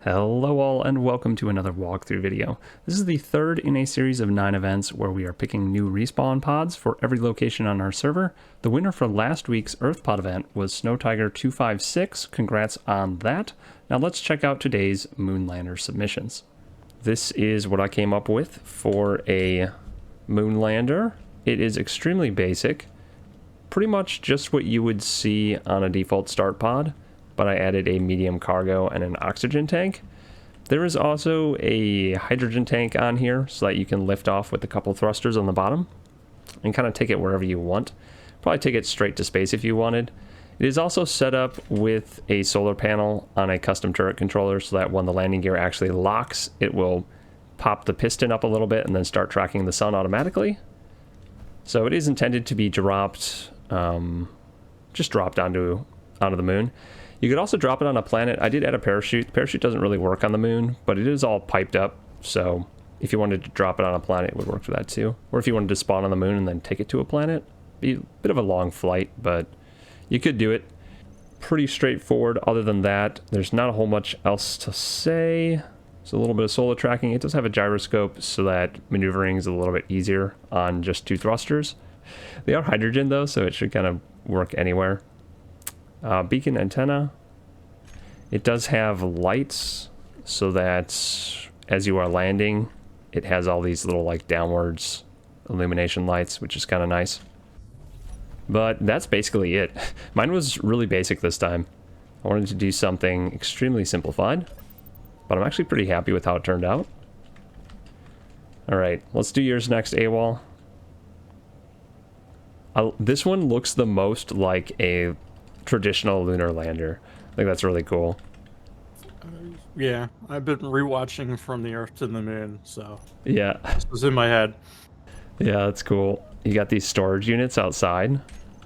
Hello all and welcome to another walkthrough video. This is the third in a series of 9 events where we are picking new respawn pods for every location on our server. The winner for last week's Earth Pod event was SnowTiger256. Congrats on that. Now let's check out today's Moonlander submissions. This is what I came up with for a Moonlander. It is extremely basic, pretty much just what you would see on a default start pod, but I added a medium cargo and an oxygen tank. There is also a hydrogen tank on here so that you can lift off with a couple thrusters on the bottom and kind of take it wherever you want. Probably take it straight to space if you wanted. It is also set up with a solar panel on a custom turret controller so that when the landing gear actually locks, it will pop the piston up a little bit and then start tracking the sun automatically. So it is intended to be dropped, just dropped onto the moon. You could also drop it on a planet. I did add a parachute. The parachute doesn't really work on the moon, but it is all piped up. So if you wanted to drop it on a planet, it would work for that too. Or if you wanted to spawn on the moon and then take it to a planet, be a bit of a long flight, but you could do it. Pretty straightforward. Other than that, there's not a whole much else to say. It's a little bit of solar tracking. It does have a gyroscope so that maneuvering is a little bit easier on just 2 thrusters. They are hydrogen though, so it should kind of work anywhere. Beacon antenna. It does have lights so that as you are landing, it has all these little like downwards illumination lights, which is kind of nice. But that's basically it. Mine was really basic this time. I wanted to do something extremely simplified, but I'm actually pretty happy with how it turned out. All right, let's do yours next, AWOL. This one looks the most like a traditional lunar lander. I think that's really cool. Yeah, I've been rewatching From the Earth to the Moon, so yeah, this was in my head. Yeah, that's cool. You got these storage units outside,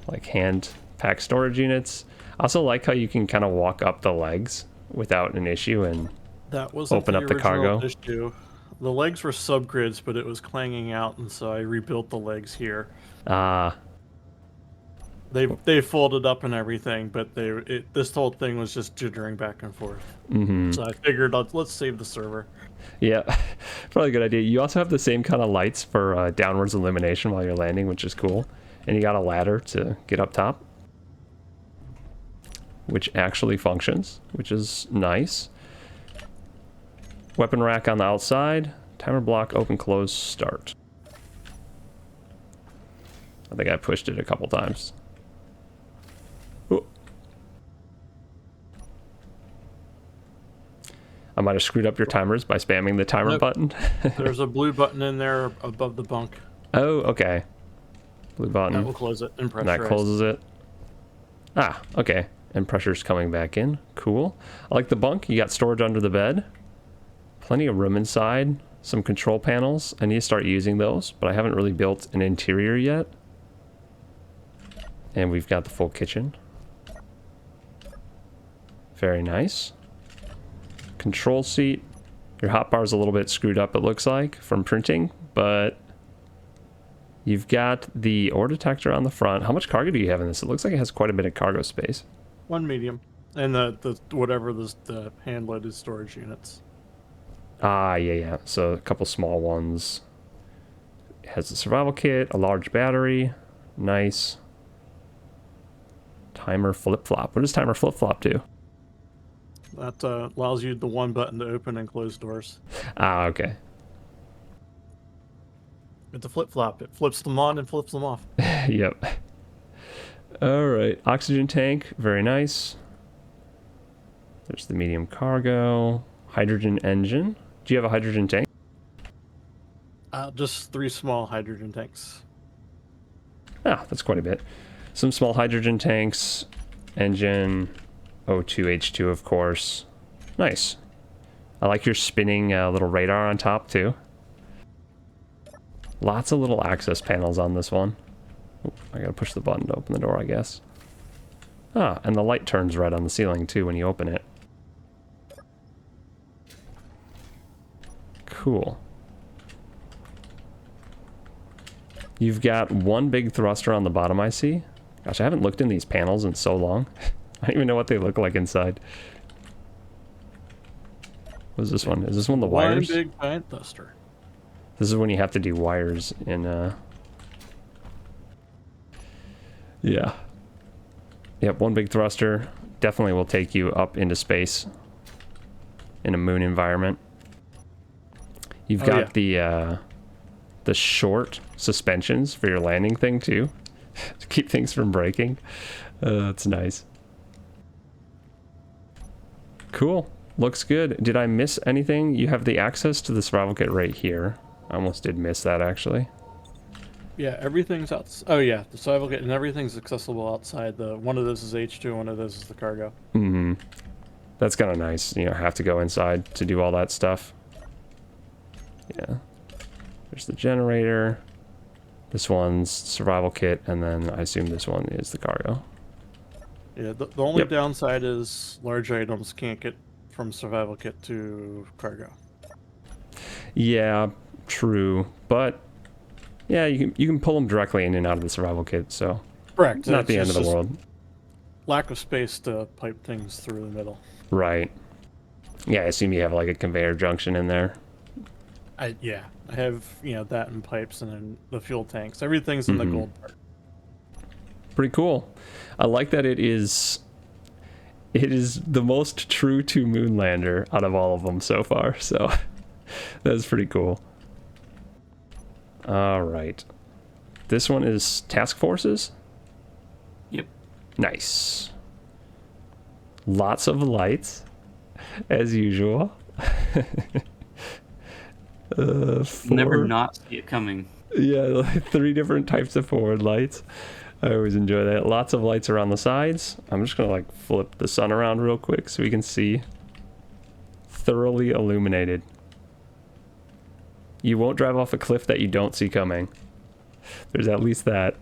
like hand pack storage units. I also like how you can kind of walk up the legs without an issue and that was open up the cargo. Issue. The legs were subgrids, but it was clanging out, and so I rebuilt the legs here. They folded up and everything, but this whole thing was just jittering back and forth. So I figured let's save the server. Yeah, probably a good idea. You also have the same kind of lights for downwards illumination while you're landing, which is cool. And you got a ladder to get up top, which actually functions, which is nice. Weapon rack on the outside. Timer block, open, close, start. I think I pushed it a couple times. I might have screwed up your timers by spamming the timer button. There's a blue button in there above the bunk. Oh, okay. Blue button. That will close it and pressurize. And that closes it. Ah, okay. And pressure's coming back in. Cool. I like the bunk. You got storage under the bed. Plenty of room inside. Some control panels. I need to start using those, but I haven't really built an interior yet. And we've got the full kitchen. Very nice. Control seat. Your hotbar's a little bit screwed up, it looks like, from printing, but you've got the ore detector on the front. How much cargo do you have in this? It looks like it has quite a bit of cargo space. 1 medium, and the hand-loaded storage units. Ah, yeah. So a couple small ones. It has a survival kit, a large battery. Nice. Timer flip-flop. What does timer flip-flop do? That allows you the one button to open and close doors. Ah, okay. With the flip-flop, it flips them on and flips them off. Yep. All right. Oxygen tank. Very nice. There's the medium cargo. Hydrogen engine. Do you have a hydrogen tank? Just 3 small hydrogen tanks. Ah, that's quite a bit. Some small hydrogen tanks. Engine. O2H2, of course. Nice. I like your spinning little radar on top, too. Lots of little access panels on this one. Oop, I gotta push the button to open the door, I guess. Ah, and the light turns red on the ceiling, too, when you open it. Cool. You've got 1 big thruster on the bottom, I see. Gosh, I haven't looked in these panels in so long. I don't even know what they look like inside. What's this one? Is this one the One wires? big giant thruster. This is when you have to do wires in, yeah. Yep, one big thruster. Definitely will take you up into space in a moon environment. You've got the short suspensions for your landing thing, too. To keep things from breaking. That's nice. Cool. Looks good. Did I miss anything? You have the access to the survival kit right here. I almost did miss that, actually. Yeah, everything's out. Oh yeah, the survival kit and everything's accessible outside. One of those is H2, one of those is the cargo. Mm-hmm. That's kind of nice. You know, have to go inside to do all that stuff. Yeah. There's the generator. This one's survival kit, and then I assume this one is the cargo. Yeah, the only downside is large items can't get from survival kit to cargo. Yeah, true. But yeah, you can pull them directly in and out of the survival kit, so correct. Not the end of the world. Lack of space to pipe things through the middle. Right. Yeah, I assume you have like a conveyor junction in there. I have that and pipes and then the fuel tanks. Everything's in the gold part. Pretty cool. I like that it is the most true to Moonlander out of all of them so far, so that's pretty cool. All right. This one is task forces? Yep. Nice. Lots of lights, as usual. Never not see it coming. Yeah, like 3 different types of forward lights. I always enjoy that. Lots of lights around the sides. I'm just gonna like flip the sun around real quick so we can see. Thoroughly illuminated. You won't drive off a cliff that you don't see coming. There's at least that.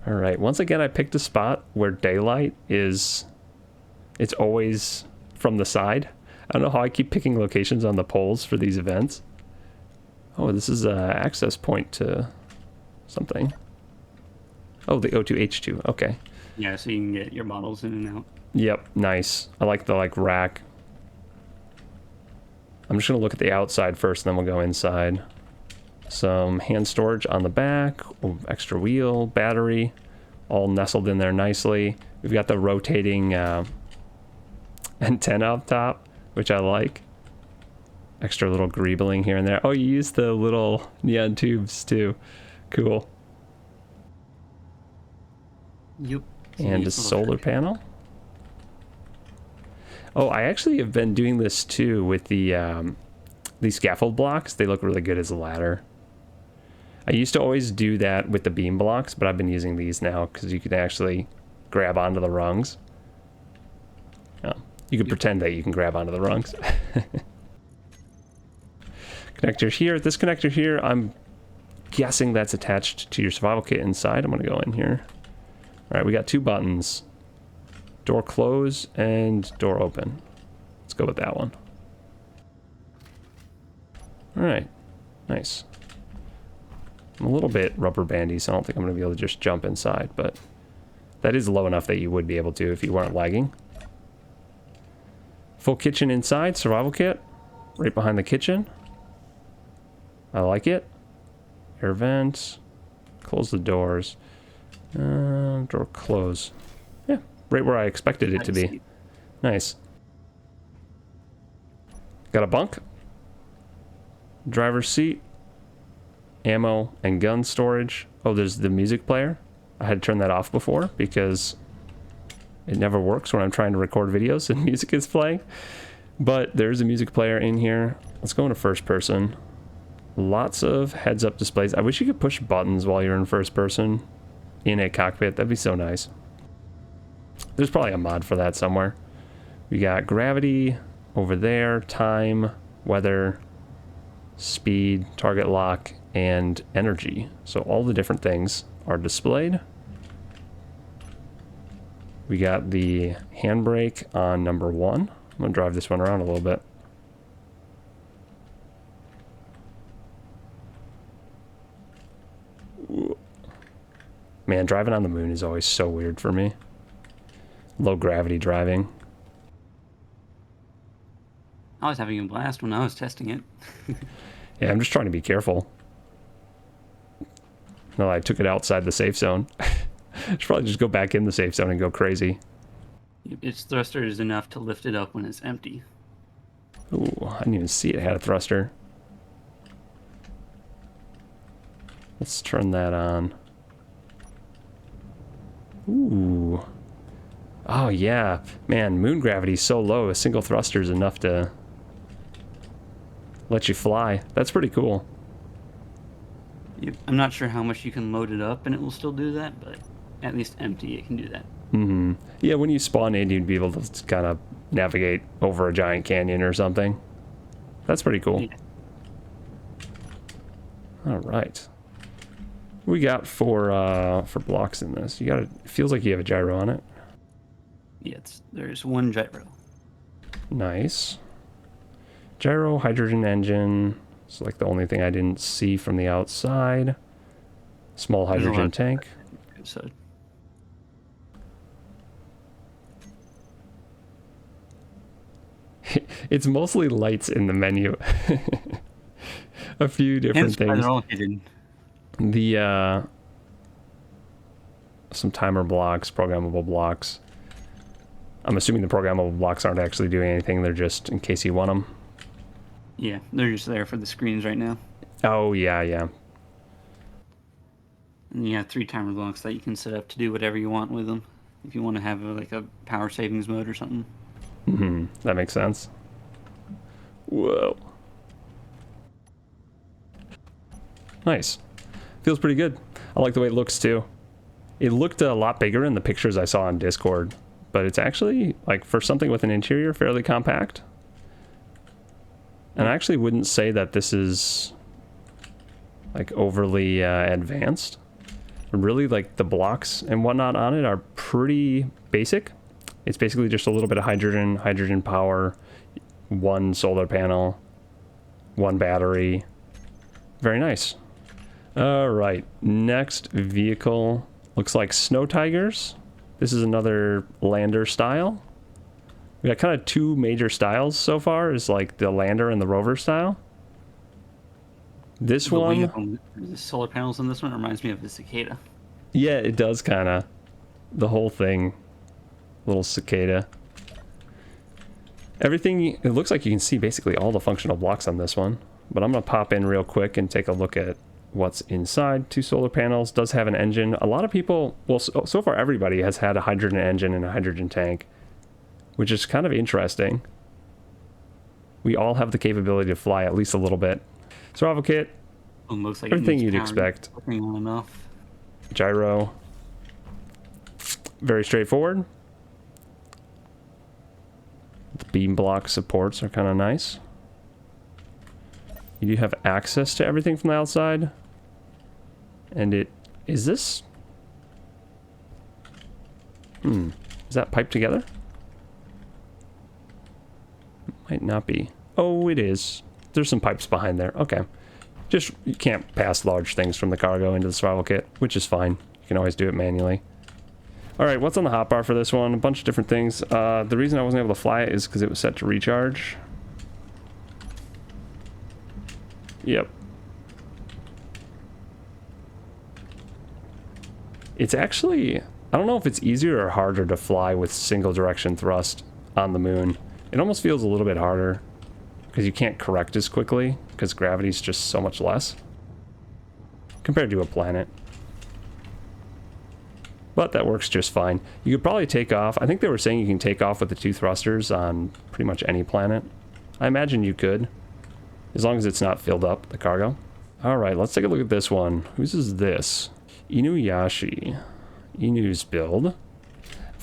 All right, once again, I picked a spot where daylight is, it's always from the side. I don't know how I keep picking locations on the poles for these events. Oh, this is an access point to something. Oh, the O2H2, okay. Yeah, so you can get your bottles in and out. Yep, nice. I like the rack. I'm just gonna look at the outside first, and then we'll go inside. Some hand storage on the back, extra wheel, battery, all nestled in there nicely. We've got the rotating antenna up top, which I like. Extra little greebling here and there. Oh, you use the little neon tubes too. Cool. Yep. And a solar panel. Oh, I actually have been doing this too with the these scaffold blocks. They look really good as a ladder. I used to always do that with the beam blocks, but I've been using these now because you can actually grab onto the rungs. Oh, you can pretend that you can grab onto the rungs. Connector here. This connector here, I'm guessing that's attached to your survival kit inside. I'm going to go in here. All right, we got 2 buttons. Door close and door open. Let's go with that one. All right, nice. I'm a little bit rubber bandy, so I don't think I'm going to be able to just jump inside, but that is low enough that you would be able to if you weren't lagging. Full kitchen inside, survival kit, right behind the kitchen. I like it. Air vent. Close the doors. Door close. Yeah, right where I expected it to be. Nice. Got a bunk. Driver's seat. Ammo and gun storage. Oh, there's the music player. I had to turn that off before because it never works when I'm trying to record videos and music is playing. But there's a music player in here. Let's go into first person. Lots of heads-up displays. I wish you could push buttons while you're in first person in a cockpit. That'd be so nice. There's probably a mod for that somewhere. We got gravity over there, time, weather, speed, target lock, and energy. So all the different things are displayed. We got the handbrake on number 1. I'm gonna drive this one around a little bit. Man, driving on the moon is always so weird for me. low gravity driving. I was having a blast when I was testing it. Yeah, I'm just trying to be careful. No, I took it outside the safe zone. Should probably just go back in the safe zone and go crazy. Its thruster is enough to lift it up when it's empty. Ooh, I didn't even see it had a thruster. Let's turn that on. Ooh. Oh yeah, man, moon gravity's so low, a single thruster is enough to let you fly. That's pretty cool. I'm not sure how much you can load it up and it will still do that, but at least empty it can do that. Mm-hmm. Yeah, when you spawn in, you'd be able to kind of navigate over a giant canyon or something. That's pretty cool. Yeah. All right. What we got for blocks in this? You got it. Feels like you have a gyro on it. Yeah, there's one gyro. Nice. Gyro, hydrogen engine. It's like the only thing I didn't see from the outside. Small hydrogen tank. So It's mostly lights in the menu. A few different things. They're all hidden. The some timer blocks, programmable blocks. I'm assuming the programmable blocks aren't actually doing anything. They're just in case you want them. Yeah, they're just there for the screens right now. Oh, yeah, yeah. And you have 3 timer blocks that you can set up to do whatever you want with them. If you want to have like a power savings mode or something. Mm-hmm. That makes sense. Whoa. Nice. Feels pretty good. I like the way it looks too. It looked a lot bigger in the pictures I saw on Discord, but it's actually, like, for something with an interior, fairly compact. And I actually wouldn't say that this is, like, overly advanced. Really, like, the blocks and whatnot on it are pretty basic. It's basically just a little bit of hydrogen power, 1 solar panel, 1 battery. Very nice. All right, next vehicle looks like Snow Tigers. This is another lander style. We got kind of 2 major styles so far, is like the lander and the rover style. This one, the solar panels on this one reminds me of the cicada. Yeah, it does kind of. The whole thing, little cicada. Everything, it looks like you can see basically all the functional blocks on this one. But I'm gonna pop in real quick and take a look at what's inside. 2 solar panels, does have an engine. A lot of people, well, so far everybody has had a hydrogen engine and a hydrogen tank, which is kind of interesting. We all have the capability to fly at least a little bit. Survival kit, Looks like everything you'd expect. Enough. Gyro, very straightforward. The beam block supports are kind of nice. You do have access to everything from the outside. And it... Is this... Is that piped together? Might not be. Oh, it is. There's some pipes behind there. Okay. Just, you can't pass large things from the cargo into the survival kit, which is fine. You can always do it manually. Alright, what's on the hotbar for this one? A bunch of different things. The reason I wasn't able to fly it is because it was set to recharge. Yep. It's actually, I don't know if it's easier or harder to fly with single direction thrust on the moon. It almost feels a little bit harder because you can't correct as quickly because gravity's just so much less compared to a planet. But that works just fine. You could probably take off. I think they were saying you can take off with the 2 thrusters on pretty much any planet. I imagine you could, as long as it's not filled up, the cargo. All right, let's take a look at this one. Whose is this? Inuyashi. Inu's build.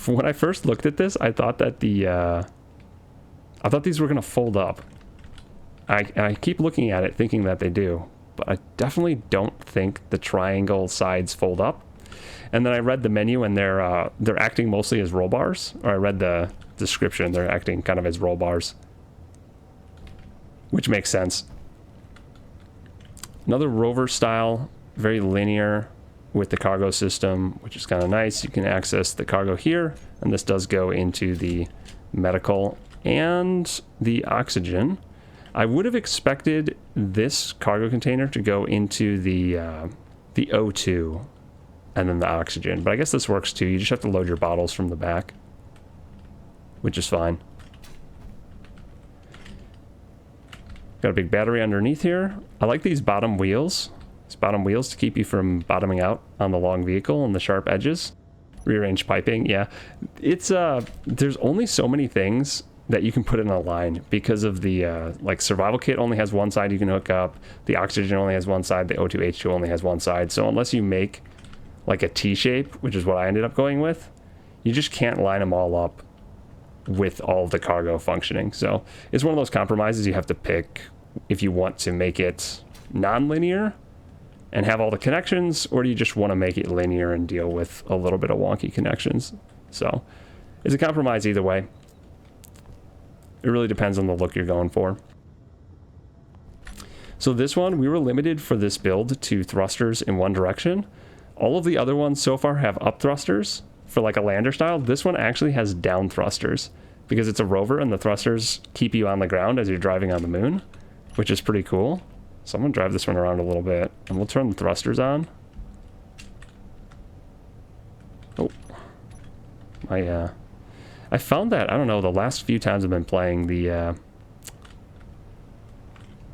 When I first looked at this, I thought that I thought these were gonna fold up. I keep looking at it thinking that they do, but I definitely don't think the triangle sides fold up. And then I read the menu and they're acting mostly as roll bars, or I read the description, they're acting kind of as roll bars, which makes sense. Another rover style, very linear. with the cargo system, which is kind of nice. You can access the cargo here, and this does go into the medical and the oxygen. I would have expected this cargo container to go into the O2 and then the oxygen, but I guess this works too. You just have to load your bottles from the back, which is fine. Got a big battery underneath here. I like these bottom wheels. These bottom wheels to keep you from bottoming out on the long vehicle and the sharp edges. Rearranged piping, yeah. It's there's only so many things that you can put in a line because of the like survival kit only has one side you can hook up. The oxygen only has one side. The O2H2 only has one side. So unless you make like a T shape, which is what I ended up going with, you just can't line them all up with all the cargo functioning. So it's one of those compromises you have to pick if you want to make it non-linear and have all the connections, or do you just want to make it linear and deal with a little bit of wonky connections. So it's a compromise either way. It really depends on the look you're going for. So this one, we were limited for this build to thrusters in one direction. All of the other ones so far have up thrusters for like a lander style. This one actually has down thrusters because it's a rover and the thrusters keep you on the ground as you're driving on the moon, which is pretty cool. So I'm gonna drive this one around a little bit and we'll turn the thrusters on. Oh, I found that, I don't know, the last few times I've been playing, the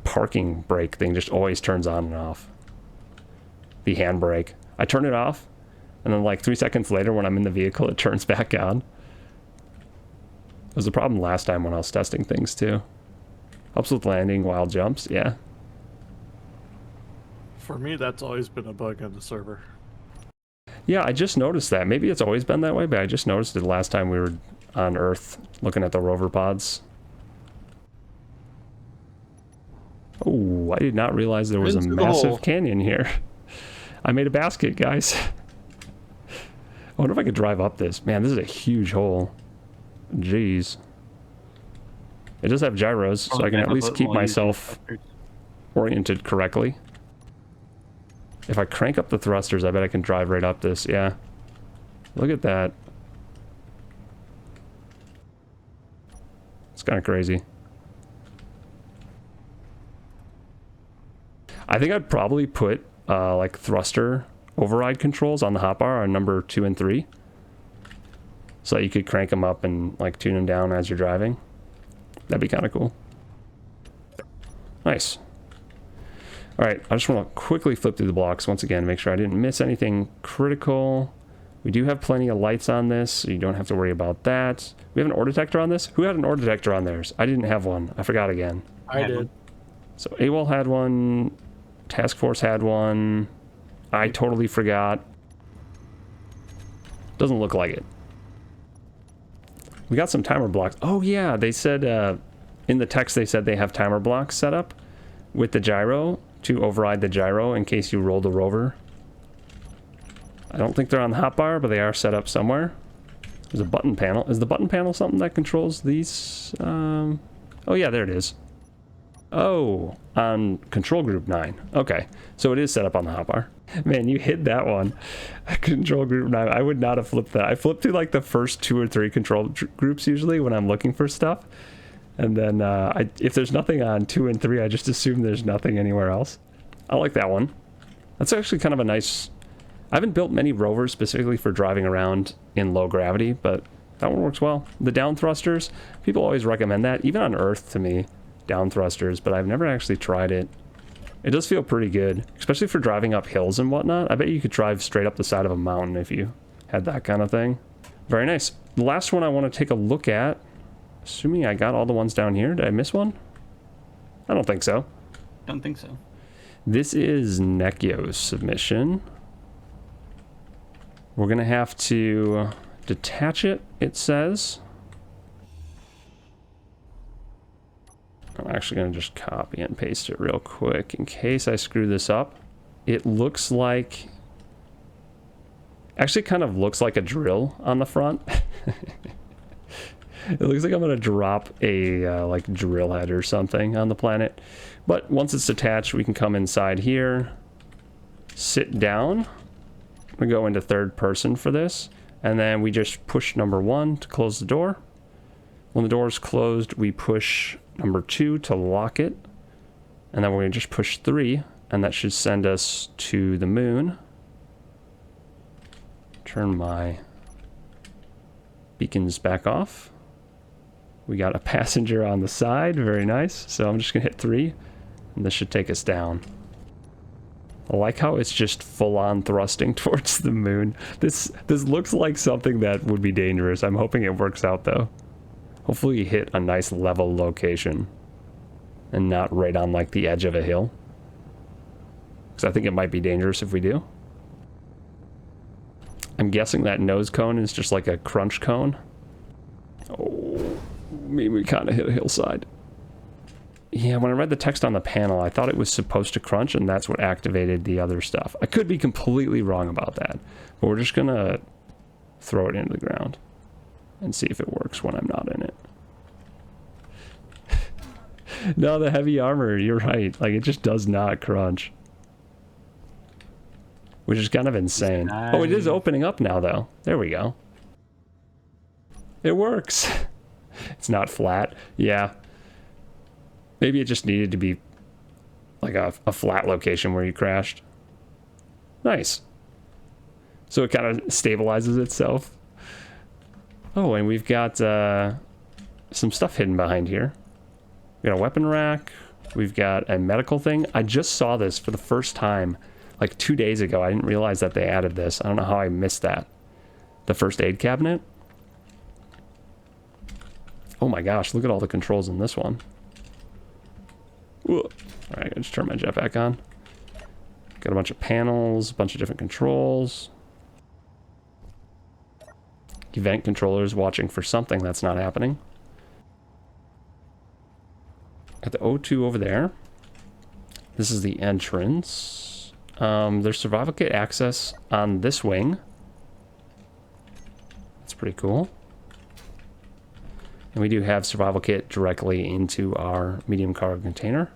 parking brake thing just always turns on and off. The handbrake. I turn it off, and then like 3 seconds later when I'm in the vehicle, it turns back on. It was a problem last time when I was testing things too. Helps with landing, wild jumps, yeah. For me, that's always been a bug on the server. Yeah, I just noticed that. Maybe it's always been that way, but I just noticed it last time we were on Earth looking at the rover pods. Oh, I did not realize there was a massive canyon here. I made a basket, guys. I wonder if I could drive up this. Man, this is a huge hole. Jeez. It does have gyros, so I can at least keep myself oriented correctly. If I crank up the thrusters, I bet I can drive right up this. Yeah. Look at that. It's kind of crazy. I think I'd probably put like thruster override controls on the hotbar on number 2 and 3. So that you could crank them up and like tune them down as you're driving. That'd be kind of cool. Nice. All right, I just want to quickly flip through the blocks once again, make sure I didn't miss anything critical. We do have plenty of lights on this, so you don't have to worry about that. We have an ore detector on this. Who had an ore detector on theirs? I didn't have one. I forgot again. I did. So AWOL had one. Task Force had one. I totally forgot. Doesn't look like it. We got some timer blocks. Oh yeah, they said in the text they said they have timer blocks set up with the gyro to override the gyro in case you roll the rover. I don't think they're on the hotbar, but they are set up somewhere. There's a button panel. Is the button panel something that controls these? Oh yeah, there it is. Oh, on control group 9. Okay, so it is set up on the hotbar. Man, you hit that one. Control group 9. I would not have flipped that. I flip through like the first 2 or 3 control groups usually when I'm looking for stuff. And then if there's nothing on 2 and 3, I just assume there's nothing anywhere else. I like that one. That's actually kind of a nice... I haven't built many rovers specifically for driving around in low gravity, but that one works well. The down thrusters, people always recommend that, even on Earth to me, down thrusters, but I've never actually tried it. It does feel pretty good, especially for driving up hills and whatnot. I bet you could drive straight up the side of a mountain if you had that kind of thing. Very nice. The last one I want to take a look at, assuming I got all the ones down here. Did I miss one? I don't think so. Don't think so. This is Nekkyo's submission. We're going to have to detach it, it says. I'm actually going to just copy and paste it real quick in case I screw this up. It looks like... Actually kind of looks like a drill on the front. It looks like I'm going to drop a like drill head or something on the planet. But once it's attached, we can come inside here, sit down, I'm going to go into third person for this. And then we just push number 1 to close the door. When the door is closed, we push number 2 to lock it. And then we're going to just push 3. And that should send us to the moon. Turn my beacons back off. We got a passenger on the side. Very nice. So I'm just going to hit 3. And this should take us down. I like how it's just full-on thrusting towards the moon. This looks like something that would be dangerous. I'm hoping it works out, though. Hopefully you hit a nice level location. And not right on, like, the edge of a hill. Because I think it might be dangerous if we do. I'm guessing that nose cone is just like a crunch cone. Oh, maybe we kind of hit a hillside. Yeah, when I read the text on the panel, I thought it was supposed to crunch, and that's what activated the other stuff. I could be completely wrong about that, but we're just gonna throw it into the ground and see if it works when I'm not in it. No, the heavy armor, you're right. Like, it just does not crunch. Which is kind of insane. Nice. Oh, it is opening up now, though. There we go. It works. It's not flat. Yeah. Maybe it just needed to be like a flat location where you crashed. Nice. So it kind of stabilizes itself. Oh, and we've got some stuff hidden behind here. We got a weapon rack. We've got a medical thing. I just saw this for the first time like 2 days ago. I didn't realize that they added this. I don't know how I missed that. The first aid cabinet. Oh my gosh, look at all the controls in this one. Ooh. All right, I just turn my jetpack on. Got a bunch of panels, a bunch of different controls. Event controllers watching for something that's not happening. Got the O2 over there. This is the entrance. There's survival kit access on this wing. That's pretty cool. And we do have survival kit directly into our medium cargo container.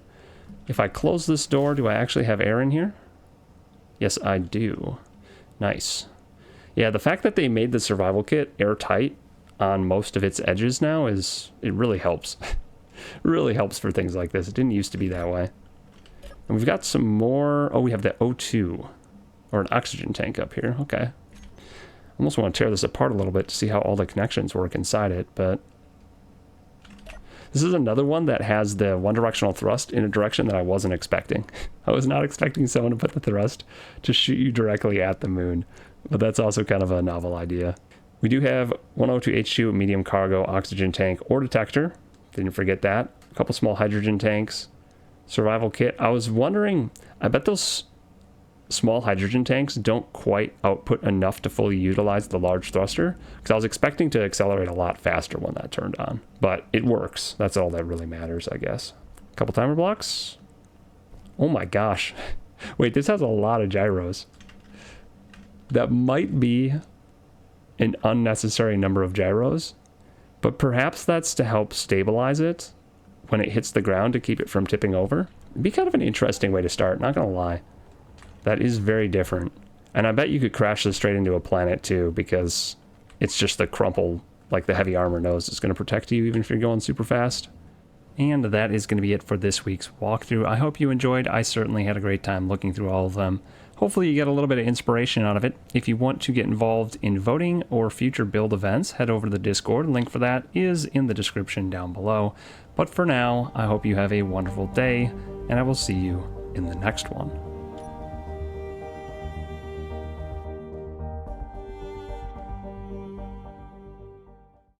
If I close this door, do I actually have air in here? Yes, I do. Nice. Yeah, the fact that they made the survival kit airtight on most of its edges now it really helps. It really helps for things like this. It didn't used to be that way. And we've got some more. Oh, we have the O2 or an oxygen tank up here. Okay. I almost want to tear this apart a little bit to see how all the connections work inside it, but this is another one that has the one directional thrust in a direction that I wasn't expecting. I was not expecting someone to put the thrust to shoot you directly at the moon, but that's also kind of a novel idea. We do have 102H2 medium cargo oxygen tank or detector. Didn't forget that. A couple small hydrogen tanks. Survival kit. I was wondering, I bet those small hydrogen tanks don't quite output enough to fully utilize the large thruster, because I was expecting to accelerate a lot faster when that turned on. But it works. That's all that really matters, I guess. A couple timer blocks. Oh my gosh. Wait, this has a lot of gyros. That might be an unnecessary number of gyros, but perhaps that's to help stabilize it when it hits the ground to keep it from tipping over. It'd be kind of an interesting way to start, not gonna lie. That is very different. And I bet you could crash this straight into a planet too, because it's just the crumple, like the heavy armor nose is going to protect you even if you're going super fast. And that is going to be it for this week's walkthrough. I hope you enjoyed. I certainly had a great time looking through all of them. Hopefully you get a little bit of inspiration out of it. If you want to get involved in voting or future build events, head over to the Discord. Link for that is in the description down below. But for now, I hope you have a wonderful day, and I will see you in the next one.